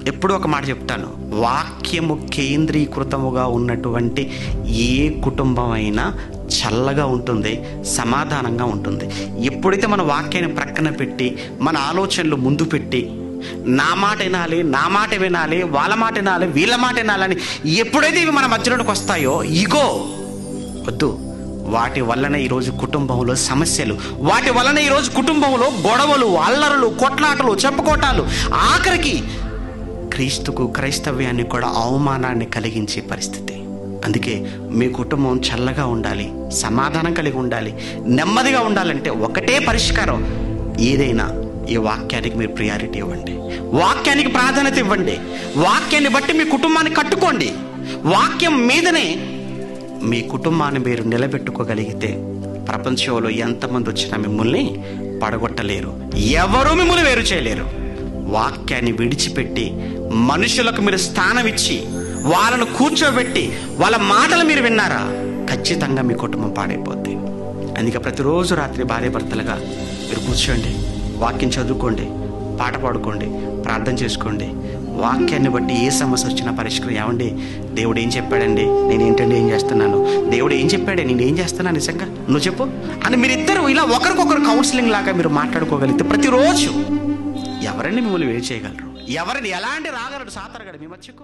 ఎప్పుడూ ఒక మాట చెప్తాను, వాక్యము కేంద్రీకృతముగా ఉన్నటువంటి ఏ కుటుంబం అయినా చల్లగా ఉంటుంది, సమాధానంగా ఉంటుంది. ఎప్పుడైతే మన వాక్యాన్ని ప్రక్కన పెట్టి మన ఆలోచనలు ముందు పెట్టి నా మాట వినాలి, నా మాట వినాలి, వాళ్ళ మాట వినాలి, వీళ్ళ మాట వినాలని ఎప్పుడైతే ఇవి మన మధ్యలోకి వస్తాయో, ఇగో వద్దు. వాటి వల్లనే ఈరోజు కుటుంబంలో సమస్యలు, వాటి వల్లనే ఈరోజు కుటుంబంలో గొడవలు, అల్లరులు, కొట్లాటలు, చెప్పుకోటాలు, ఆఖరికి క్రీస్తుకు, క్రైస్తవ్యాన్ని కూడా అవమానాన్ని కలిగించే పరిస్థితి. అందుకే మీ కుటుంబం చల్లగా ఉండాలి, సమాధానం కలిగి ఉండాలి, నెమ్మదిగా ఉండాలంటే ఒకటే పరిష్కారం. ఏదైనా ఈ వాక్యానికి మీరు ప్రియారిటీ ఇవ్వండి, వాక్యానికి ప్రాధాన్యత ఇవ్వండి, వాక్యాన్ని బట్టి మీ కుటుంబాన్ని కట్టుకోండి. వాక్యం మీదనే మీ కుటుంబాన్ని మీరు నిలబెట్టుకోగలిగితే ప్రపంచంలో ఎంతమంది వచ్చినా మిమ్మల్ని పడగొట్టలేరు, ఎవరూ మిమ్మల్ని వేరు చేయలేరు. వాక్యాన్ని విడిచిపెట్టి మనుషులకు మీరు స్థానం ఇచ్చి వాళ్ళను కూర్చోబెట్టి వాళ్ళ మాటలు మీరు విన్నారా, ఖచ్చితంగా మీ కుటుంబం పాడైపోద్ది. అందుకే ప్రతిరోజు రాత్రి భార్యాభర్తలుగా మీరు కూర్చోండి, వాక్యం చదువుకోండి, పాట పాడుకోండి, ప్రార్థన చేసుకోండి. వాక్యాన్ని బట్టి ఏ సమస్య వచ్చినా పరిష్కారం. ఏమండి, దేవుడు ఏం చెప్పాడండి, నేను ఏంటండి ఏం చేస్తున్నాను, దేవుడు ఏం చెప్పాడే, నేను ఏం చేస్తున్నాను, నిజంగా నువ్వు చెప్పు అని మీరిద్దరు ఇలా ఒకరికొకరు కౌన్సిలింగ్ లాగా మీరు మాట్లాడుకోగలిగితే ప్రతిరోజు ఎవరండి మిమ్మల్ని వేరు చేయగలరు, ఎవరిని ఎలాంటి రాగలడు సాతానుగాడు మీ మధ్యకు?